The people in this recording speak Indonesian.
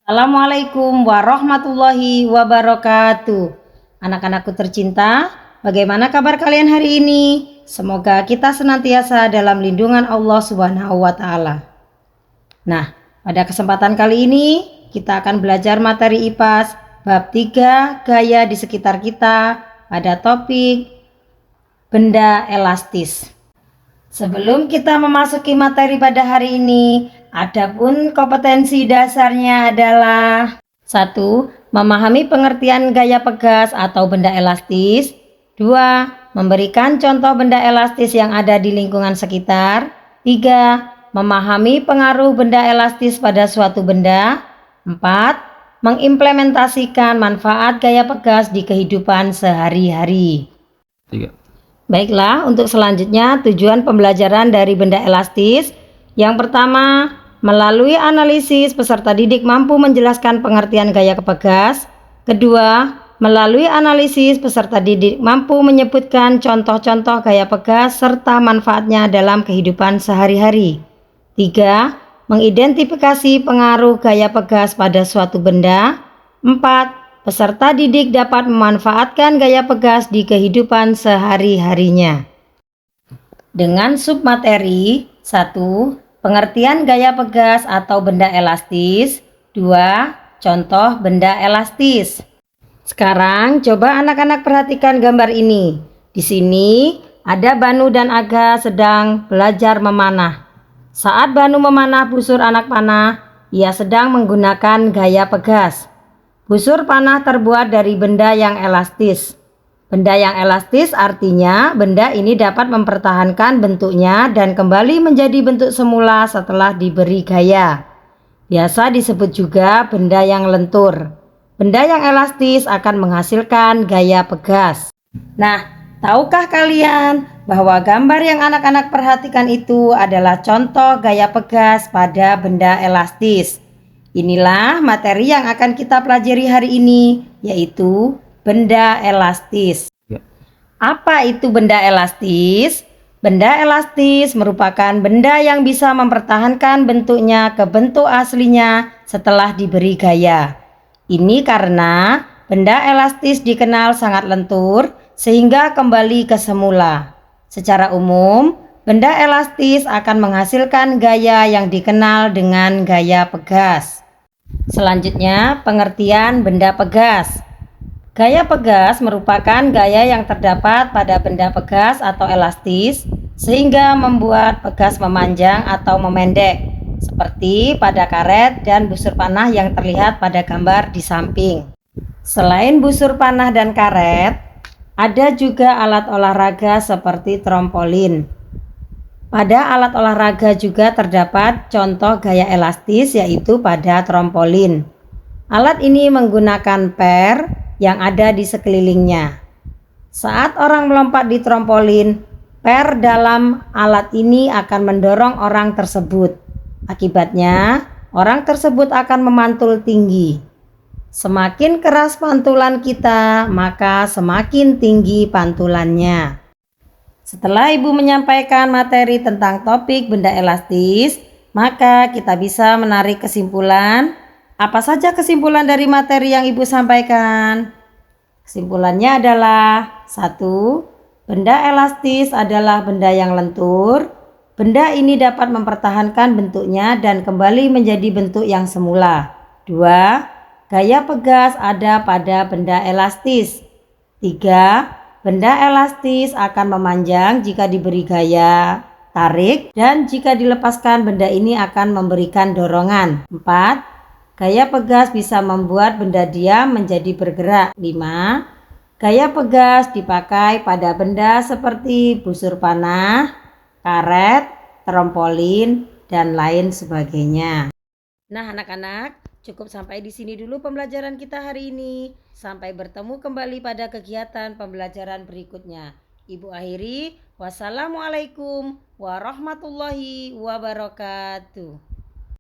Assalamualaikum warahmatullahi wabarakatuh. Anak-anakku tercinta, bagaimana kabar kalian hari ini? Semoga kita senantiasa dalam lindungan Allah Subhanahu wa Ta'ala. Nah, pada kesempatan kali ini kita akan belajar materi IPAS bab 3 gaya di sekitar kita pada topik benda elastis. Sebelum kita memasuki materi pada hari ini, adapun kompetensi dasarnya adalah 1. Memahami pengertian gaya pegas atau benda elastis. 2. Memberikan contoh benda elastis yang ada di lingkungan sekitar. 3. Memahami pengaruh benda elastis pada suatu benda. 4. Mengimplementasikan manfaat gaya pegas di kehidupan sehari-hari. 3. Baiklah, untuk selanjutnya tujuan pembelajaran dari benda elastis. Yang pertama, melalui analisis peserta didik mampu menjelaskan pengertian gaya pegas. Kedua, melalui analisis peserta didik mampu menyebutkan contoh-contoh gaya pegas serta manfaatnya dalam kehidupan sehari-hari. 3. Mengidentifikasi pengaruh gaya pegas pada suatu benda. 4. Peserta didik dapat memanfaatkan gaya pegas di kehidupan sehari-harinya. Dengan submateri 1. Pengertian gaya pegas atau benda elastis. 2. Contoh benda elastis. Sekarang coba anak-anak perhatikan gambar ini. Di sini ada Banu dan Aga sedang belajar memanah. Saat Banu memanah busur anak panah, ia sedang menggunakan gaya pegas. Busur panah terbuat dari benda yang elastis. Benda yang elastis artinya benda ini dapat mempertahankan bentuknya dan kembali menjadi bentuk semula setelah diberi gaya. Biasa disebut juga benda yang lentur. Benda yang elastis akan menghasilkan gaya pegas. Nah, tahukah kalian bahwa gambar yang anak-anak perhatikan itu adalah contoh gaya pegas pada benda elastis? Inilah materi yang akan kita pelajari hari ini, yaitu benda elastis. Apa itu benda elastis? Benda elastis merupakan benda yang bisa mempertahankan bentuknya ke bentuk aslinya setelah diberi gaya. Ini karena benda elastis dikenal sangat lentur sehingga kembali ke semula. Secara umum, benda elastis akan menghasilkan gaya yang dikenal dengan gaya pegas. Selanjutnya, pengertian benda pegas. Gaya pegas merupakan gaya yang terdapat pada benda pegas atau elastis sehingga membuat pegas memanjang atau memendek, seperti pada karet dan busur panah yang terlihat pada gambar di samping. Selain busur panah dan karet, ada juga alat olahraga seperti trampolin. Pada alat olahraga juga terdapat contoh gaya elastis, yaitu pada trampolin. Alat ini menggunakan per yang ada di sekelilingnya. Saat orang melompat di trampolin, per dalam alat ini akan mendorong orang tersebut. Akibatnya, orang tersebut akan memantul tinggi. Semakin keras pantulan kita, maka semakin tinggi pantulannya. Setelah Ibu menyampaikan materi tentang topik benda elastis, maka kita bisa menarik kesimpulan. Apa saja kesimpulan dari materi yang Ibu sampaikan? Kesimpulannya adalah 1. Benda elastis adalah benda yang lentur. Benda ini dapat mempertahankan bentuknya dan kembali menjadi bentuk yang semula. 2. Gaya pegas ada pada benda elastis. 3. Benda elastis akan memanjang jika diberi gaya tarik dan jika dilepaskan benda ini akan memberikan dorongan. 4. Gaya pegas bisa membuat benda diam menjadi bergerak. 5. Gaya pegas dipakai pada benda seperti busur panah, karet, trampolin, dan lain sebagainya. Nah, anak-anak, cukup sampai di sini dulu pembelajaran kita hari ini. Sampai bertemu kembali pada kegiatan pembelajaran berikutnya. Ibu akhiri, wassalamualaikum warahmatullahi wabarakatuh.